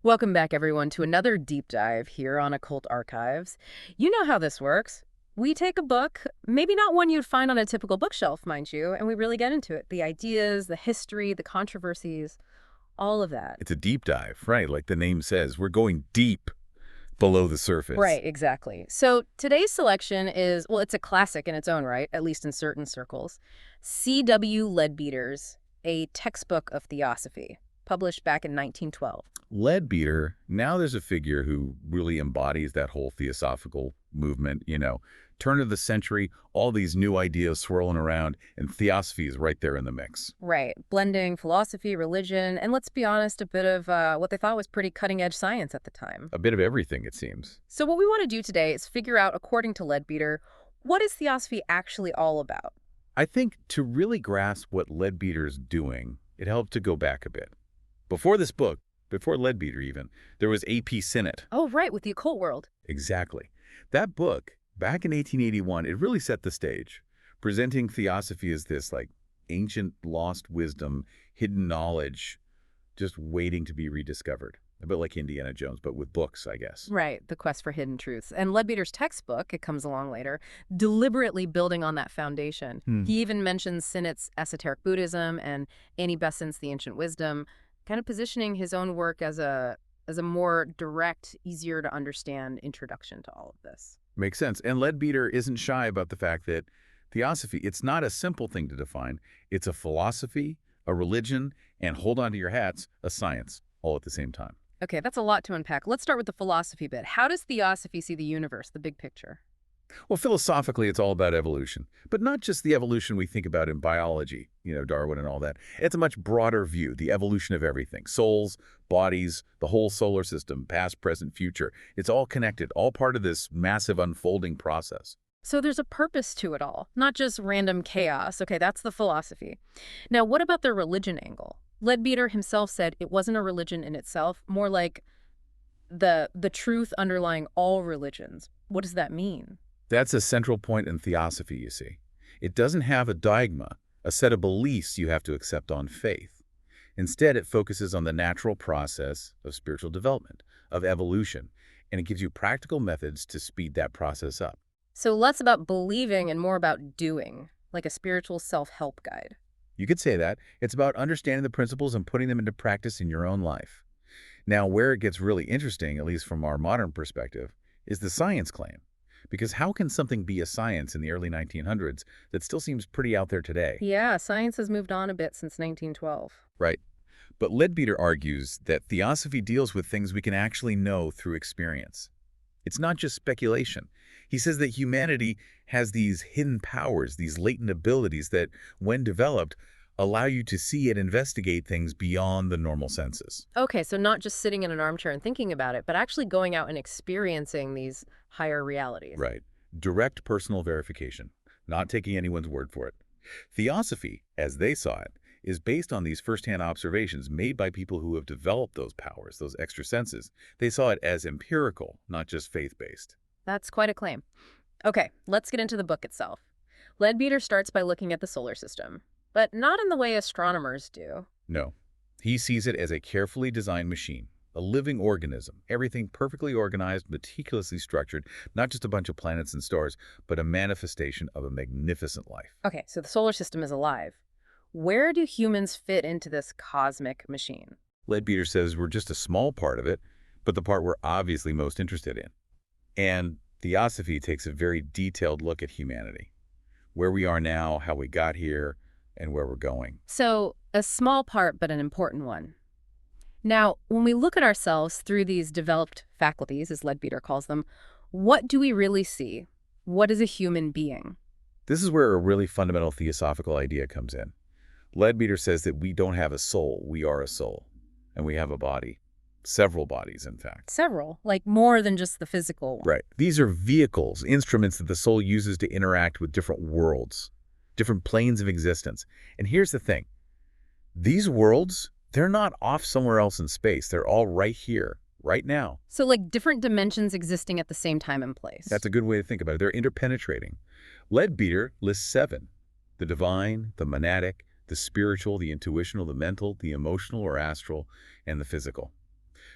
Welcome back, everyone, to another deep dive here on Occult Archives. You know how this works. We take a book, maybe not one you'd find on a typical bookshelf, mind you, and we really get into it. The ideas, the history, the controversies, all of that. It's a deep dive, right? Like the name says, we're going deep below the surface. Right, exactly. So today's selection is, well, it's a classic in its own right, at least in certain circles. C.W. Leadbeater's A Textbook of Theosophy, published back in 1912. Leadbeater, now there's a figure who really embodies that whole theosophical movement, turn of the century, all these new ideas swirling around, and Theosophy is right there in the mix. Right, blending philosophy, religion, and let's be honest, a bit of what they thought was pretty cutting-edge science at the time. A bit of everything, it seems. So what we want to do today is figure out, according to Leadbeater, what is Theosophy actually all about? I think to really grasp what Leadbeater's doing, it helped to go back a bit. Before this book, before Leadbeater even, there was A.P. Sinnett. Oh, right, with the occult world. Exactly. That book, back in 1881, it really set the stage, presenting Theosophy as this, ancient lost wisdom, hidden knowledge, just waiting to be rediscovered. A bit like Indiana Jones, but with books, I guess. Right, the quest for hidden truths. And Leadbeater's textbook, it comes along later, deliberately building on that foundation. He even mentions Sinnett's esoteric Buddhism and Annie Besant's The Ancient Wisdom, kind of positioning his own work as a more direct, easier to understand introduction to all of this. Makes sense. And Leadbeater isn't shy about the fact that Theosophy, it's not a simple thing to define. It's a philosophy, a religion, and hold on to your hats, a science, all at the same time. Okay, that's a lot to unpack. Let's start with the philosophy bit. How does Theosophy see the universe, the big picture? Well, philosophically, it's all about evolution, but not just the evolution we think about in biology, Darwin and all that. It's a much broader view, the evolution of everything, souls, bodies, the whole solar system, past, present, future. It's all connected, all part of this massive unfolding process. So there's a purpose to it all, not just random chaos. Okay, that's the philosophy. Now, what about the religion angle? Leadbeater himself said it wasn't a religion in itself, more like the truth underlying all religions. What does that mean? That's a central point in Theosophy, you see. It doesn't have a dogma, a set of beliefs you have to accept on faith. Instead, it focuses on the natural process of spiritual development, of evolution, and it gives you practical methods to speed that process up. So less about believing and more about doing, like a spiritual self-help guide. You could say that. It's about understanding the principles and putting them into practice in your own life. Now, where it gets really interesting, at least from our modern perspective, is the science claim. Because how can something be a science in the early 1900s that still seems pretty out there today? Yeah, science has moved on a bit since 1912. Right. But Leadbeater argues that Theosophy deals with things we can actually know through experience. It's not just speculation. He says that humanity has these hidden powers, these latent abilities that, when developed, allow you to see and investigate things beyond the normal senses. Okay, so not just sitting in an armchair and thinking about it, but actually going out and experiencing these higher realities. Right. Direct personal verification, not taking anyone's word for it. Theosophy, as they saw it, is based on these firsthand observations made by people who have developed those powers, those extra senses. They saw it as empirical, not just faith-based. That's quite a claim. Okay, let's get into the book itself. Leadbeater starts by looking at the solar system, but not in the way astronomers do. No. He sees it as a carefully designed machine, a living organism, everything perfectly organized, meticulously structured, not just a bunch of planets and stars, but a manifestation of a magnificent life. Okay, so the solar system is alive. Where do humans fit into this cosmic machine? Leadbeater says we're just a small part of it, but the part we're obviously most interested in. And Theosophy takes a very detailed look at humanity, where we are now, how we got here, and where we're going. So, a small part, but an important one. Now, when we look at ourselves through these developed faculties, as Leadbeater calls them, what do we really see? What is a human being? This is where a really fundamental theosophical idea comes in. Leadbeater says that we don't have a soul, we are a soul, and we have a body. Several bodies, in fact. Several, like more than just the physical one. Right. These are vehicles, instruments that the soul uses to interact with different worlds, different planes of existence. And here's the thing. These worlds, they're not off somewhere else in space. They're all right here, right now. So like different dimensions existing at the same time and place. That's a good way to think about it. They're interpenetrating. Leadbeater lists 7. The divine, the monadic, the spiritual, the intuitional, the mental, the emotional or astral, and the physical.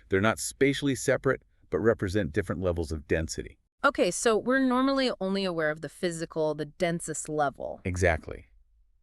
They're not spatially separate, but represent different levels of density. Okay, so we're normally only aware of the physical, the densest level. Exactly.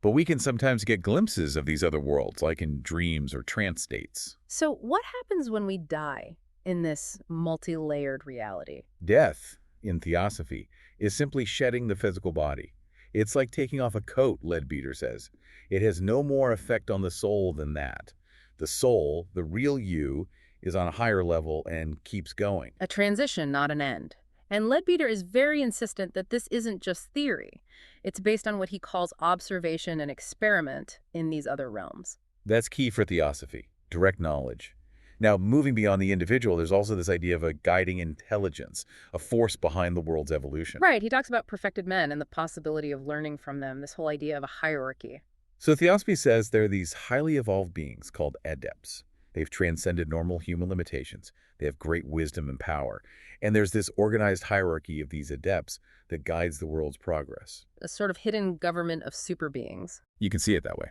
But we can sometimes get glimpses of these other worlds, like in dreams or trance states. So what happens when we die in this multi-layered reality? Death, in Theosophy, is simply shedding the physical body. It's like taking off a coat, Leadbeater says. It has no more effect on the soul than that. The soul, the real you, is on a higher level and keeps going. A transition, not an end. And Leadbeater is very insistent that this isn't just theory. It's based on what he calls observation and experiment in these other realms. That's key for Theosophy, direct knowledge. Now, moving beyond the individual, there's also this idea of a guiding intelligence, a force behind the world's evolution. Right, he talks about perfected men and the possibility of learning from them, this whole idea of a hierarchy. So Theosophy says there are these highly evolved beings called adepts. They've transcended normal human limitations. They have great wisdom and power. And there's this organized hierarchy of these adepts that guides the world's progress. A sort of hidden government of super beings. You can see it that way.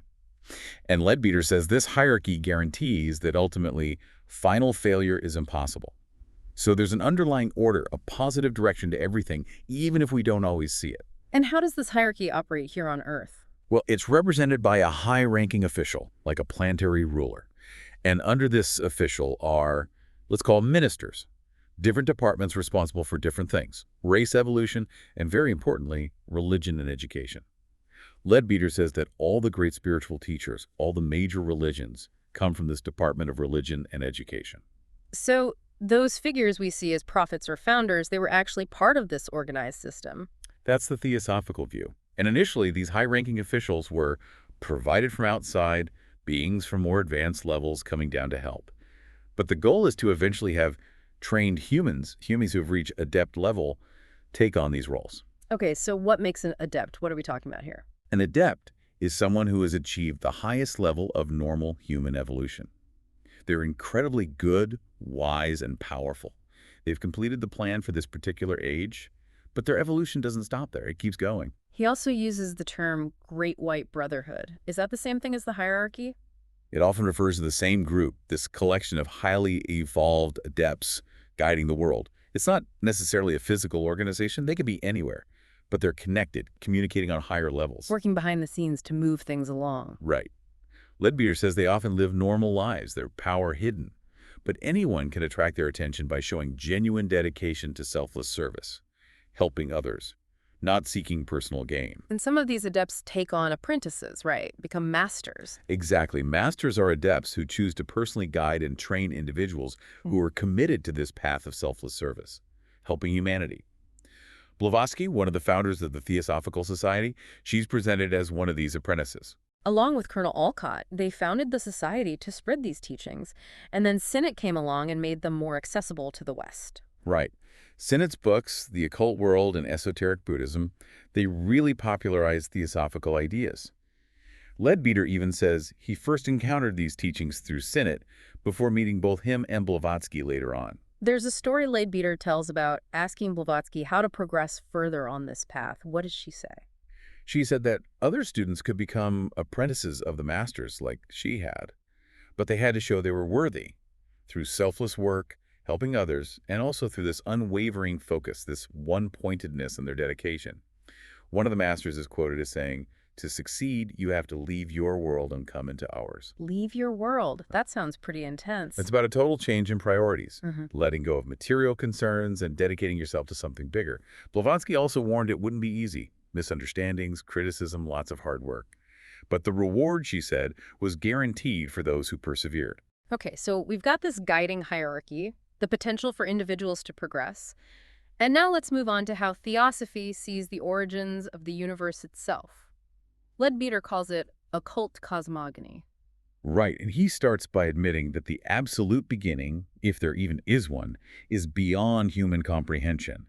And Leadbeater says this hierarchy guarantees that ultimately final failure is impossible. So there's an underlying order, a positive direction to everything, even if we don't always see it. And how does this hierarchy operate here on Earth? Well, it's represented by a high-ranking official, like a planetary ruler. And under this official are, let's call them ministers, different departments responsible for different things, race evolution, and very importantly, religion and education. Leadbeater says that all the great spiritual teachers, all the major religions, come from this department of religion and education. So those figures we see as prophets or founders, they were actually part of this organized system. That's the theosophical view. And initially, these high-ranking officials were provided from outside, beings from more advanced levels coming down to help. But the goal is to eventually have trained humans who have reached adept level, take on these roles. Okay, so what makes an adept? What are we talking about here? An adept is someone who has achieved the highest level of normal human evolution. They're incredibly good, wise, and powerful. They've completed the plan for this particular age, but their evolution doesn't stop there. It keeps going. He also uses the term Great White Brotherhood. Is that the same thing as the hierarchy? It often refers to the same group, this collection of highly evolved adepts guiding the world. It's not necessarily a physical organization. They could be anywhere, but they're connected, communicating on higher levels. Working behind the scenes to move things along. Right. Leadbeater says they often live normal lives, their power hidden. But anyone can attract their attention by showing genuine dedication to selfless service, helping others, not seeking personal gain. And some of these adepts take on apprentices, right? Become masters. Exactly. Masters are adepts who choose to personally guide and train individuals who are committed to this path of selfless service, helping humanity. Blavatsky, one of the founders of the Theosophical Society, she's presented as one of these apprentices. Along with Colonel Olcott, they founded the society to spread these teachings, and then Sinnett came along and made them more accessible to the West. Right. Sinnett's books, The Occult World and Esoteric Buddhism, they really popularized theosophical ideas. Leadbeater even says he first encountered these teachings through Sinnett before meeting both him and Blavatsky later on. There's a story Leadbeater tells about asking Blavatsky how to progress further on this path. What did she say? She said that other students could become apprentices of the masters like she had, but they had to show they were worthy through selfless work, helping others, and also through this unwavering focus, this one-pointedness in their dedication. One of the masters is quoted as saying, "To succeed, you have to leave your world and come into ours." Leave your world. That sounds pretty intense. It's about a total change in priorities, letting go of material concerns and dedicating yourself to something bigger. Blavatsky also warned it wouldn't be easy. Misunderstandings, criticism, lots of hard work. But the reward, she said, was guaranteed for those who persevered. Okay, so we've got this guiding hierarchy, the potential for individuals to progress. And now let's move on to how Theosophy sees the origins of the universe itself. Leadbeater calls it occult cosmogony. Right, and he starts by admitting that the absolute beginning, if there even is one, is beyond human comprehension.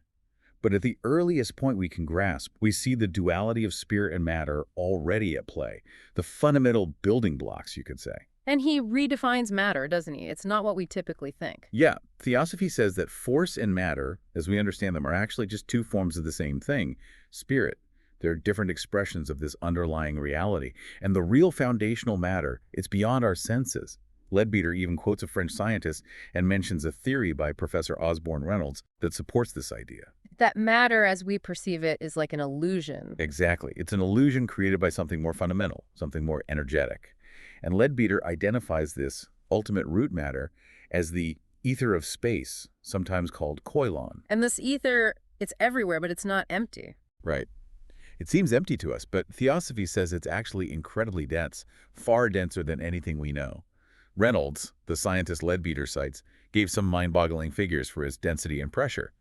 But at the earliest point we can grasp, we see the duality of spirit and matter already at play, the fundamental building blocks, you could say. And he redefines matter, doesn't he? It's not what we typically think. Yeah, Theosophy says that force and matter, as we understand them, are actually just two forms of the same thing, spirit. They're different expressions of this underlying reality. And the real foundational matter, it's beyond our senses. Leadbeater even quotes a French scientist and mentions a theory by Professor Osborne Reynolds that supports this idea. That matter as we perceive it is like an illusion. Exactly. It's an illusion created by something more fundamental, something more energetic. And Leadbeater identifies this ultimate root matter as the ether of space, sometimes called koilon. And this ether, it's everywhere, but it's not empty. Right. It seems empty to us, but Theosophy says it's actually incredibly dense, far denser than anything we know. Reynolds, the scientist Leadbeater cites, gave some mind-boggling figures for its density and pressure.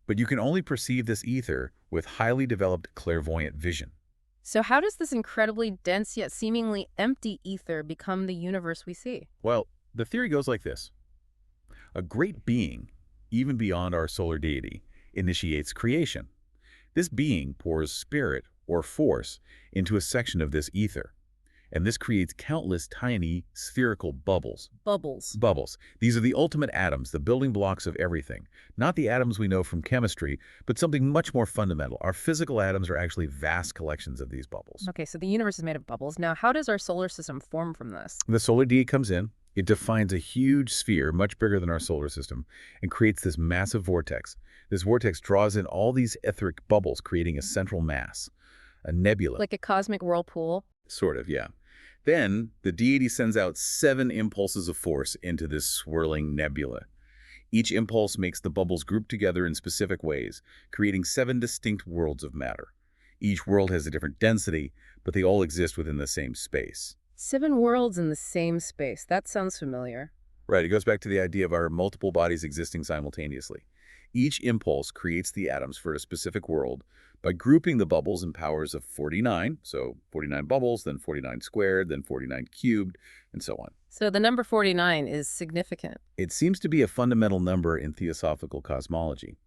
But you can only perceive this ether with highly developed clairvoyant vision. So how does this incredibly dense yet seemingly empty ether become the universe we see? Well, the theory goes like this. A great being, even beyond our solar deity, initiates creation. This being pours spirit or force into a section of this ether, and this creates countless tiny spherical bubbles. Bubbles. These are the ultimate atoms, the building blocks of everything. Not the atoms we know from chemistry, but something much more fundamental. Our physical atoms are actually vast collections of these bubbles. Okay, so the universe is made of bubbles. Now, how does our solar system form from this? The solar deity comes in. It defines a huge sphere, much bigger than our solar system, and creates this massive vortex. This vortex draws in all these etheric bubbles, creating a central mass, a nebula. Like a cosmic whirlpool? Sort of, yeah. Then, the deity sends out 7 impulses of force into this swirling nebula. Each impulse makes the bubbles group together in specific ways, creating 7 distinct worlds of matter. Each world has a different density, but they all exist within the same space. 7 worlds in the same space. That sounds familiar. Right, it goes back to the idea of our multiple bodies existing simultaneously. Each impulse creates the atoms for a specific world by grouping the bubbles in powers of 49, so 49 bubbles, then 49 squared, then 49 cubed, and so on. So the number 49 is significant. It seems to be a fundamental number in theosophical cosmology.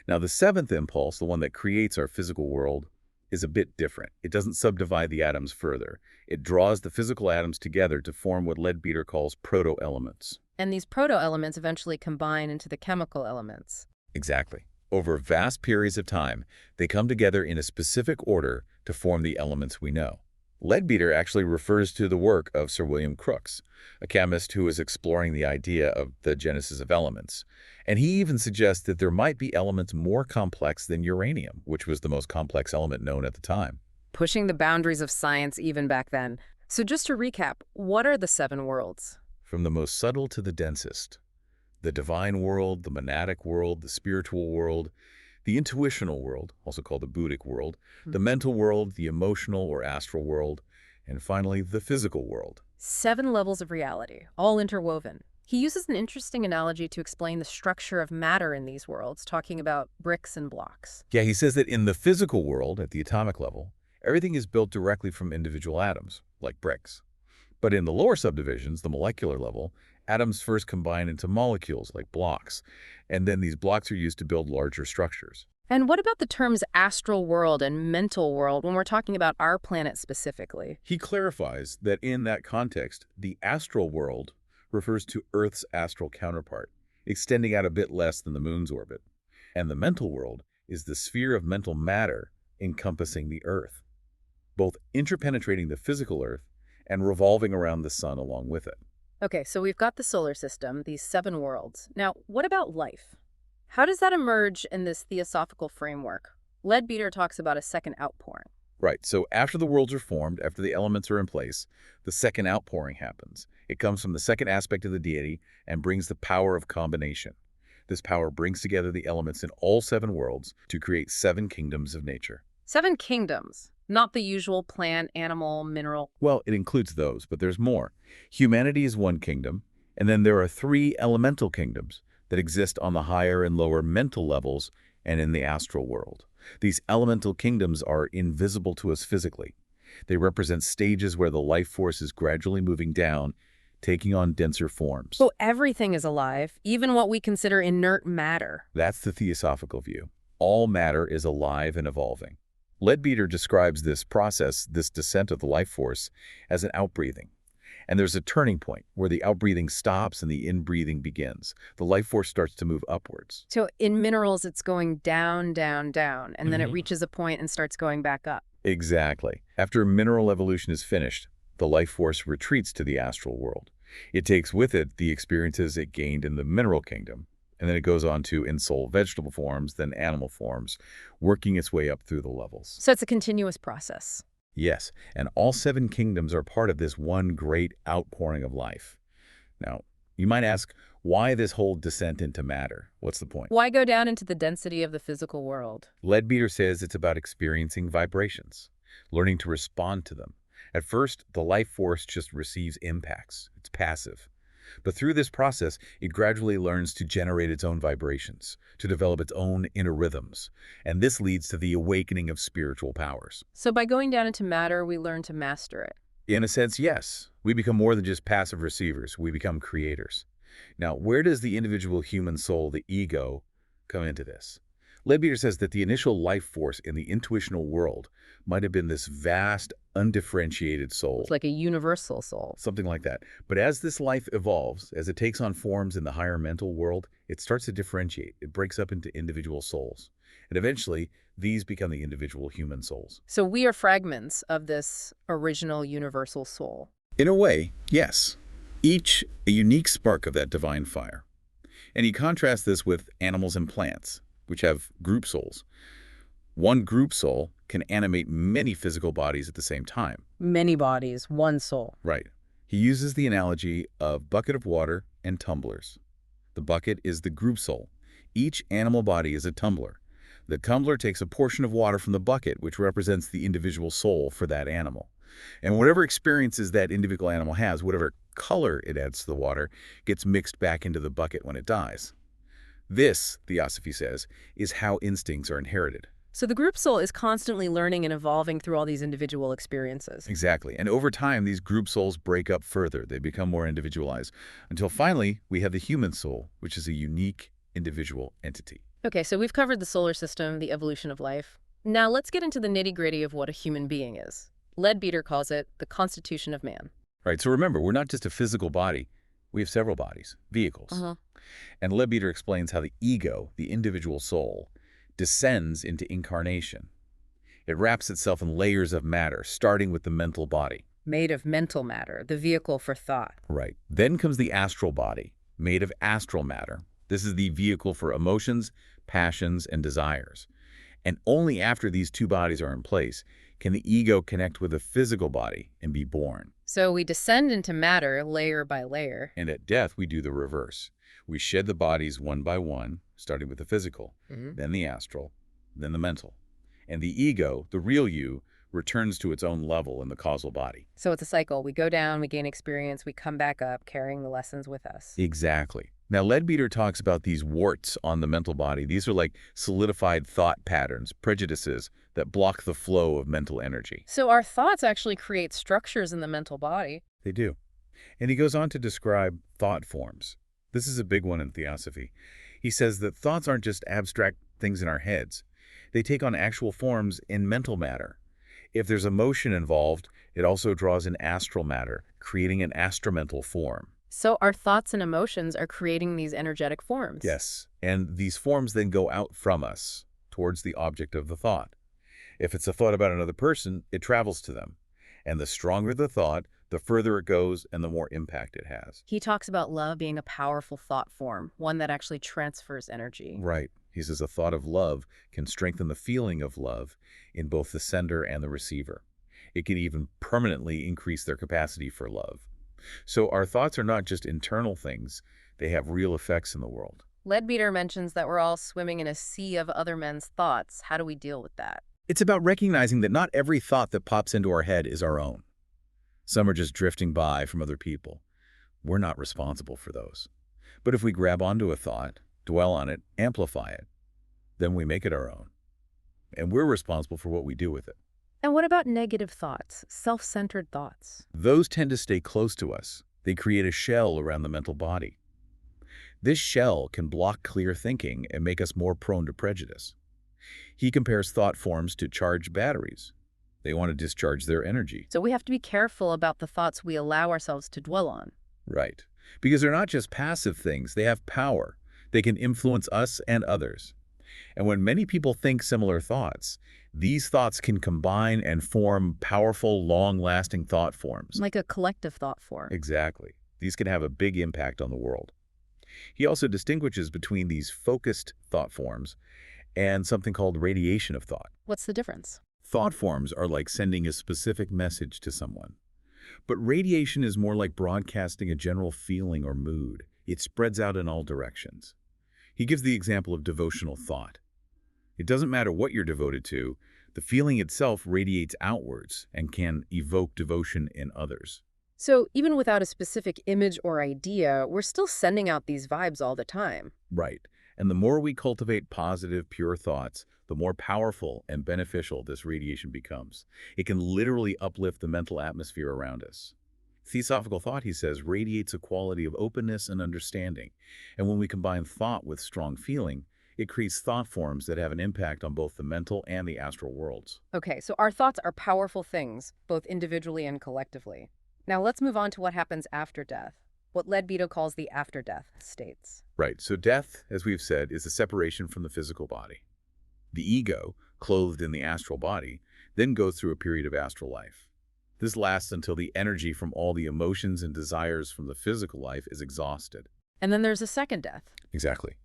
Now, the 7th impulse, the one that creates our physical world, is a bit different. It doesn't subdivide the atoms further. It draws the physical atoms together to form what Leadbeater calls proto-elements. And these proto-elements eventually combine into the chemical elements. Exactly. Over vast periods of time, they come together in a specific order to form the elements we know. Leadbeater actually refers to the work of Sir William Crookes, a chemist who is exploring the idea of the genesis of elements. And he even suggests that there might be elements more complex than uranium, which was the most complex element known at the time. Pushing the boundaries of science even back then. So just to recap, what are the 7 worlds? From the most subtle to the densest. The divine world, the monadic world, the spiritual world, the intuitional world, also called the Buddhic world, the mental world, the emotional or astral world, and finally, the physical world. 7 levels of reality, all interwoven. He uses an interesting analogy to explain the structure of matter in these worlds, talking about bricks and blocks. Yeah, he says that in the physical world, at the atomic level, everything is built directly from individual atoms, like bricks. But in the lower subdivisions, the molecular level, atoms first combine into molecules, like blocks, and then these blocks are used to build larger structures. And what about the terms astral world and mental world when we're talking about our planet specifically? He clarifies that in that context, the astral world refers to Earth's astral counterpart, extending out a bit less than the moon's orbit. And the mental world is the sphere of mental matter encompassing the Earth, both interpenetrating the physical Earth and revolving around the sun along with it. Okay, so we've got the solar system, these 7 worlds. Now, what about life? How does that emerge in this theosophical framework? Leadbeater talks about a second outpouring. Right, so after the worlds are formed, after the elements are in place, the second outpouring happens. It comes from the second aspect of the deity and brings the power of combination. This power brings together the elements in all 7 worlds to create 7 kingdoms of nature. 7 kingdoms, not the usual plant, animal, mineral. Well, it includes those, but there's more. Humanity is one kingdom, and then there are 3 elemental kingdoms that exist on the higher and lower mental levels and in the astral world. These elemental kingdoms are invisible to us physically. They represent stages where the life force is gradually moving down, taking on denser forms. So everything is alive, even what we consider inert matter. That's the theosophical view. All matter is alive and evolving. Leadbeater describes this process, this descent of the life force, as an outbreathing. And there's a turning point where the outbreathing stops and the inbreathing begins. The life force starts to move upwards. So in minerals, it's going down, down, down, and then it reaches a point and starts going back up. Exactly. After mineral evolution is finished, the life force retreats to the astral world. It takes with it the experiences it gained in the mineral kingdom, and then it goes on to ensoul vegetable forms, then animal forms, working its way up through the levels. So it's a continuous process. Yes, and all 7 kingdoms are part of this one great outpouring of life. Now, you might ask, why this whole descent into matter? What's the point? Why go down into the density of the physical world? Leadbeater says it's about experiencing vibrations, learning to respond to them. At first, the life force just receives impacts. It's passive. But through this process, it gradually learns to generate its own vibrations, to develop its own inner rhythms. And this leads to the awakening of spiritual powers. So by going down into matter, we learn to master it. In a sense, yes. We become more than just passive receivers. We become creators. Now, where does the individual human soul, the ego, come into this? Leadbeater says that the initial life force in the intuitional world might have been this vast, undifferentiated soul. It's like a universal soul. Something like that. But as this life evolves, as it takes on forms in the higher mental world, it starts to differentiate. It breaks up into individual souls. And eventually, these become the individual human souls. So we are fragments of this original universal soul. In a way, yes. Each a unique spark of that divine fire. And he contrasts this with animals and plants, which have group souls. One group soul can animate many physical bodies at the same time. Many bodies, one soul. Right. He uses the analogy of bucket of water and tumblers. The bucket is the group soul. Each animal body is a tumbler. The tumbler takes a portion of water from the bucket, which represents the individual soul for that animal. And whatever experiences that individual animal has, whatever color it adds to the water, gets mixed back into the bucket when it dies. This, Theosophy says, is how instincts are inherited. So the group soul is constantly learning and evolving through all these individual experiences. Exactly. And over time, these group souls break up further. They become more individualized. Until finally, we have the human soul, which is a unique individual entity. Okay, so we've covered the solar system, the evolution of life. Now let's get into the nitty-gritty of what a human being is. Leadbeater calls it the constitution of man. Right. So remember, we're not just a physical body. We have several bodies, vehicles. And Leadbeater explains how the ego, the individual soul, descends into incarnation. It wraps itself in layers of matter, starting with the mental body. Made of mental matter, the vehicle for thought. Right. Then comes the astral body, made of astral matter. This is the vehicle for emotions, passions, and desires. And only after these 2 bodies are in place can the ego connect with a physical body and be born. So we descend into matter layer by layer. And at death, we do the reverse. We shed the bodies one by one, starting with the physical, then the astral, then the mental. And the ego, the real you, returns to its own level in the causal body. So it's a cycle. We go down, we gain experience, we come back up, carrying the lessons with us. Exactly. Now, Leadbeater talks about these warts on the mental body. These are like solidified thought patterns, prejudices that block the flow of mental energy. So our thoughts actually create structures in the mental body. They do. And he goes on to describe thought forms. This is a big one in Theosophy. He says that thoughts aren't just abstract things in our heads. They take on actual forms in mental matter. If there's emotion involved, it also draws in astral matter, creating an astromental form. So our thoughts and emotions are creating these energetic forms. Yes, and these forms then go out from us towards the object of the thought. If it's a thought about another person, it travels to them. And the stronger the thought, the further it goes and the more impact it has. He talks about love being a powerful thought form, one that actually transfers energy. Right. He says a thought of love can strengthen the feeling of love in both the sender and the receiver. It can even permanently increase their capacity for love. So our thoughts are not just internal things, they have real effects in the world. Leadbeater mentions that we're all swimming in a sea of other men's thoughts. How do we deal with that? It's about recognizing that not every thought that pops into our head is our own. Some are just drifting by from other people. We're not responsible for those. But if we grab onto a thought, dwell on it, amplify it, then we make it our own. And we're responsible for what we do with it. And what about negative thoughts, self-centered thoughts? Those tend to stay close to us. They create a shell around the mental body. This shell can block clear thinking and make us more prone to prejudice. He compares thought forms to charged batteries. They want to discharge their energy. So we have to be careful about the thoughts we allow ourselves to dwell on. Right. Because they're not just passive things. They have power. They can influence us and others. And when many people think similar thoughts, these thoughts can combine and form powerful, long-lasting thought forms. Like a collective thought form. Exactly. These can have a big impact on the world. He also distinguishes between these focused thought forms and something called radiation of thought. What's the difference? Thought forms are like sending a specific message to someone. But radiation is more like broadcasting a general feeling or mood. It spreads out in all directions. He gives the example of devotional thought. It doesn't matter what you're devoted to, the feeling itself radiates outwards and can evoke devotion in others. So even without a specific image or idea, we're still sending out these vibes all the time. Right. And the more we cultivate positive, pure thoughts, the more powerful and beneficial this radiation becomes. It can literally uplift the mental atmosphere around us. Theosophical thought, he says, radiates a quality of openness and understanding. And when we combine thought with strong feeling, it creates thought forms that have an impact on both the mental and the astral worlds. Okay, so our thoughts are powerful things, both individually and collectively. Now let's move on to what happens after death, what Leadbeater calls the after-death states. Right, so death, as we've said, is a separation from the physical body. The ego, clothed in the astral body, then goes through a period of astral life. This lasts until the energy from all the emotions and desires from the physical life is exhausted. And then there's a second death. Exactly.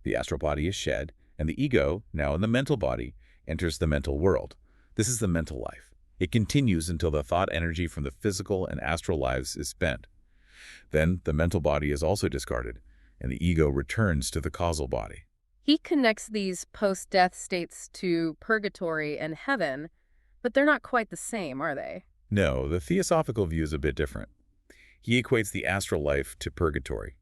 The astral body is shed, and the ego, now in the mental body, enters the mental world. This is the mental life. It continues until the thought energy from the physical and astral lives is spent. Then the mental body is also discarded, and the ego returns to the causal body. He connects these post-death states to purgatory and heaven, but they're not quite the same, are they? No, the theosophical view is a bit different. He equates the astral life to purgatory.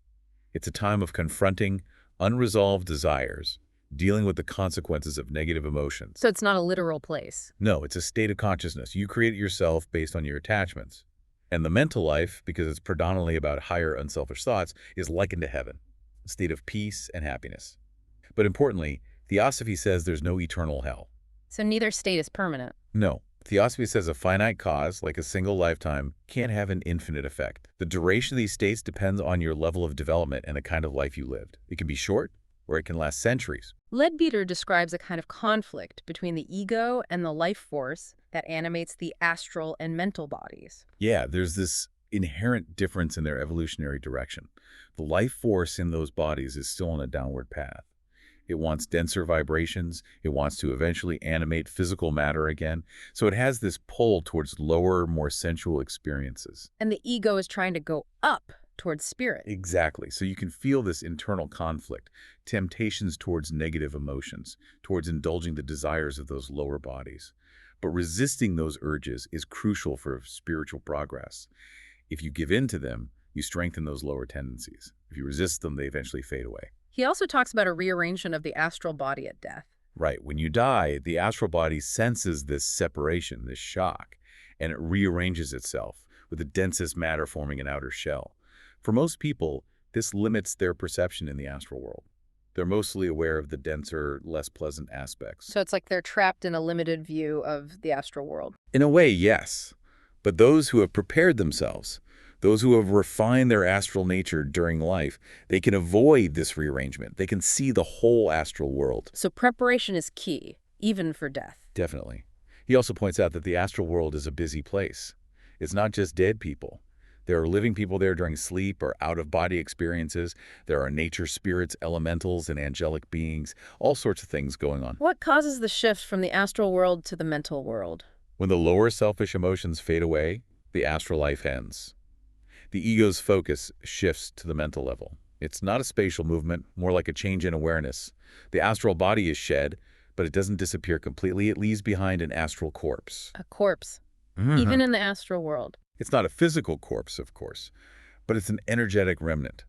It's a time of confronting unresolved desires, dealing with the consequences of negative emotions. So it's not a literal place. No, it's a state of consciousness. You create it yourself based on your attachments. And the mental life, because it's predominantly about higher unselfish thoughts, is likened to heaven, a state of peace and happiness. But importantly, Theosophy says there's no eternal hell. So neither state is permanent. No. Theosophy says a finite cause, like a single lifetime, can't have an infinite effect. The duration of these states depends on your level of development and the kind of life you lived. It can be short, or it can last centuries. Leadbeater describes a kind of conflict between the ego and the life force that animates the astral and mental bodies. Yeah, there's this inherent difference in their evolutionary direction. The life force in those bodies is still on a downward path. It wants denser vibrations. It wants to eventually animate physical matter again. So it has this pull towards lower, more sensual experiences. And the ego is trying to go up towards spirit. Exactly. So you can feel this internal conflict, temptations towards negative emotions, towards indulging the desires of those lower bodies. But resisting those urges is crucial for spiritual progress. If you give in to them, you strengthen those lower tendencies. If you resist them, they eventually fade away. He also talks about a rearrangement of the astral body at death. Right. When you die, the astral body senses this separation, this shock, and it rearranges itself with the densest matter forming an outer shell. For most people, this limits their perception in the astral world. They're mostly aware of the denser, less pleasant aspects. So it's like they're trapped in a limited view of the astral world. In a way, yes. But those who have prepared themselves, those who have refined their astral nature during life, they can avoid this rearrangement. They can see the whole astral world. So preparation is key, even for death. Definitely. He also points out that the astral world is a busy place. It's not just dead people. There are living people there during sleep or out-of-body experiences. There are nature spirits, elementals, and angelic beings, all sorts of things going on. What causes the shift from the astral world to the mental world? When the lower selfish emotions fade away, the astral life ends. The ego's focus shifts to the mental level. It's not a spatial movement, more like a change in awareness. The astral body is shed, but it doesn't disappear completely. It leaves behind an astral corpse. A corpse, even in the astral world. It's not a physical corpse, of course, but it's an energetic remnant.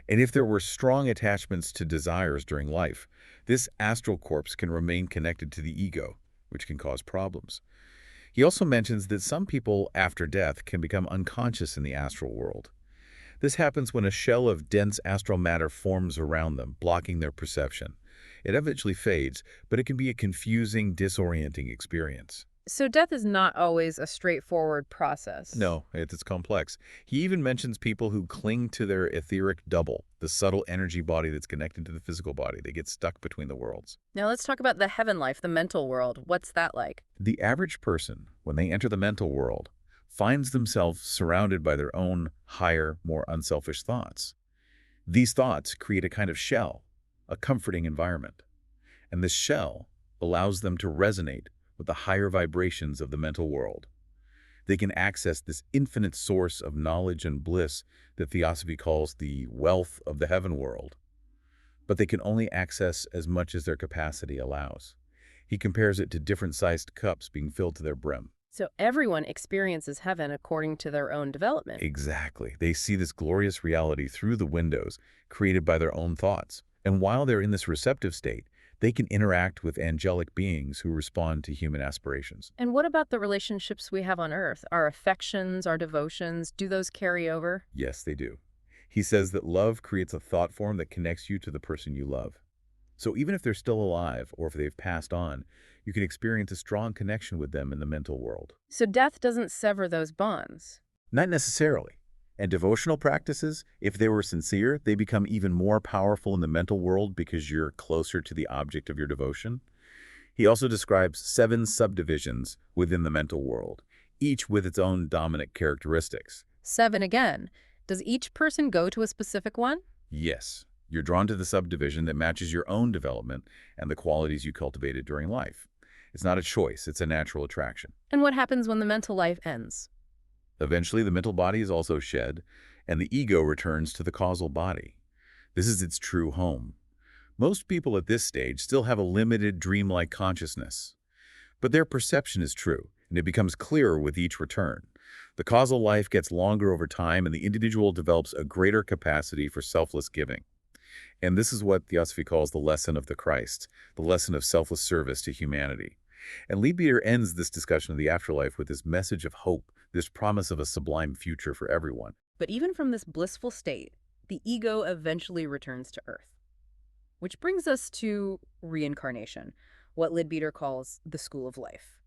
And if there were strong attachments to desires during life, this astral corpse can remain connected to the ego, which can cause problems. He also mentions that some people after death can become unconscious in the astral world. This happens when a shell of dense astral matter forms around them, blocking their perception. It eventually fades, but it can be a confusing, disorienting experience. So death is not always a straightforward process. No, it's complex. He even mentions people who cling to their etheric double, the subtle energy body that's connected to the physical body. They get stuck between the worlds. Now let's talk about the heaven life, the mental world. What's that like? The average person, when they enter the mental world, finds themselves surrounded by their own higher, more unselfish thoughts. These thoughts create a kind of shell, a comforting environment. And this shell allows them to resonate with the higher vibrations of the mental world. They can access this infinite source of knowledge and bliss that Theosophy calls the wealth of the heaven world. But they can only access as much as their capacity allows. He compares it to different-sized cups being filled to their brim. So everyone experiences heaven according to their own development. Exactly. They see this glorious reality through the windows created by their own thoughts. And while they're in this receptive state, they can interact with angelic beings who respond to human aspirations. And what about the relationships we have on Earth? Our affections, our devotions, do those carry over? Yes, they do. He says that love creates a thought form that connects you to the person you love. So even if they're still alive or if they've passed on, you can experience a strong connection with them in the mental world. So death doesn't sever those bonds? Not necessarily. And devotional practices, if they were sincere, they become even more powerful in the mental world because you're closer to the object of your devotion. He also describes 7 subdivisions within the mental world, each with its own dominant characteristics. 7 again. Does each person go to a specific one? Yes. You're drawn to the subdivision that matches your own development and the qualities you cultivated during life. It's not a choice, it's a natural attraction. And what happens when the mental life ends? Eventually, the mental body is also shed, and the ego returns to the causal body. This is its true home. Most people at this stage still have a limited, dreamlike consciousness. But their perception is true, and it becomes clearer with each return. The causal life gets longer over time, and the individual develops a greater capacity for selfless giving. And this is what Theosophy calls the lesson of the Christ, the lesson of selfless service to humanity. And Leadbeater ends this discussion of the afterlife with this message of hope, this promise of a sublime future for everyone. But even from this blissful state, the ego eventually returns to Earth. Which brings us to reincarnation, what Leadbeater calls the school of life.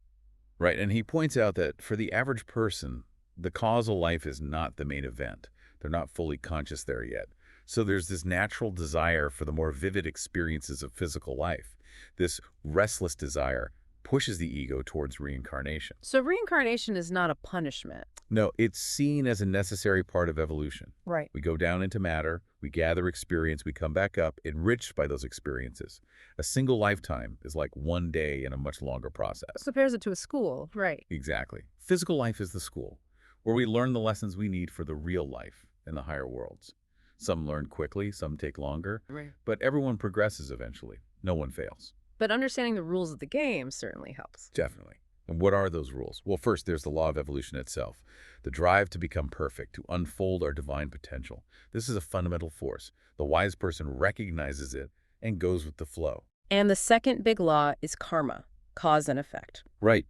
Right, and he points out that for the average person, the causal life is not the main event. They're not fully conscious there yet. So there's this natural desire for the more vivid experiences of physical life. This restless desire pushes the ego towards reincarnation. So reincarnation is not a punishment. No, it's seen as a necessary part of evolution. Right. We go down into matter, we gather experience, we come back up, enriched by those experiences. A single lifetime is like one day in a much longer process. Compares it to a school, right. Exactly. Physical life is the school, where we learn the lessons we need for the real life in the higher worlds. Some learn quickly, some take longer, Right. but everyone progresses eventually. No one fails. But understanding the rules of the game certainly helps. Definitely. And what are those rules? Well, first, there's the law of evolution itself, the drive to become perfect, to unfold our divine potential. This is a fundamental force. The wise person recognizes it and goes with the flow. And the second big law is karma, cause and effect. Right.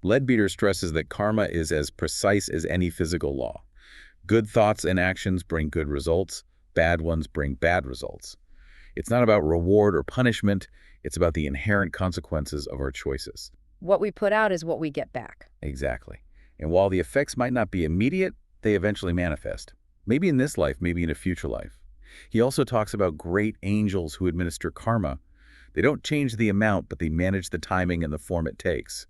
Leadbeater stresses that karma is as precise as any physical law. Good thoughts and actions bring good results. Bad ones bring bad results. It's not about reward or punishment. It's about the inherent consequences of our choices. What we put out is what we get back. Exactly. And while the effects might not be immediate, they eventually manifest. Maybe in this life, maybe in a future life. He also talks about great angels who administer karma. They don't change the amount, but they manage the timing and the form it takes.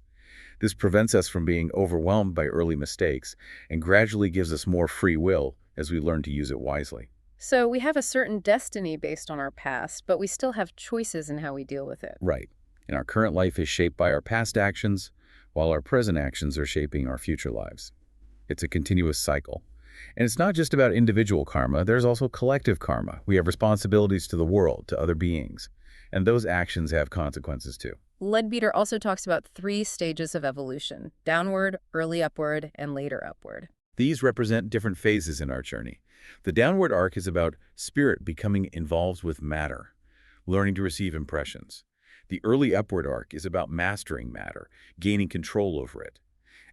This prevents us from being overwhelmed by early mistakes and gradually gives us more free will as we learn to use it wisely. So we have a certain destiny based on our past, but we still have choices in how we deal with it. Right. And our current life is shaped by our past actions, while our present actions are shaping our future lives. It's a continuous cycle. And it's not just about individual karma, there's also collective karma. We have responsibilities to the world, to other beings, and those actions have consequences too. Leadbeater also talks about 3 stages of evolution: downward, early upward, and later upward. These represent different phases in our journey. The downward arc is about spirit becoming involved with matter, learning to receive impressions. The early upward arc is about mastering matter, gaining control over it.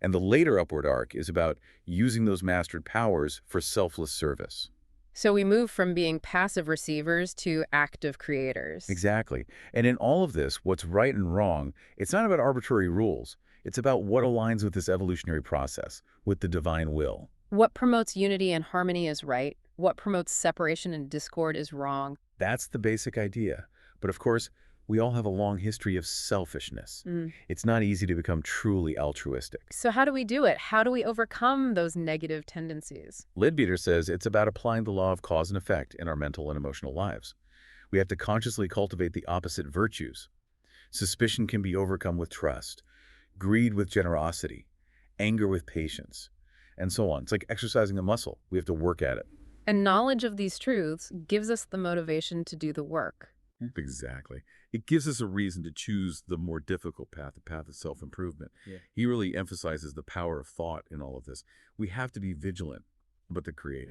And the later upward arc is about using those mastered powers for selfless service. So we move from being passive receivers to active creators. Exactly. And in all of this, what's right and wrong, it's not about arbitrary rules. It's about what aligns with this evolutionary process, with the divine will. What promotes unity and harmony is right. What promotes separation and discord is wrong. That's the basic idea. But of course, We all have a long history of selfishness. It's not easy to become truly altruistic. So how do we do it? How do we overcome those negative tendencies? Leadbeater says it's about applying the law of cause and effect in our mental and emotional lives. We have to consciously cultivate the opposite virtues. Suspicion can be overcome with trust, greed with generosity, anger with patience, and so on. It's like exercising a muscle. We have to work at it. And knowledge of these truths gives us the motivation to do the work. Exactly. It gives us a reason to choose the more difficult path, the path of self-improvement. He really emphasizes the power of thought in all of this. We have to be vigilant, but to create.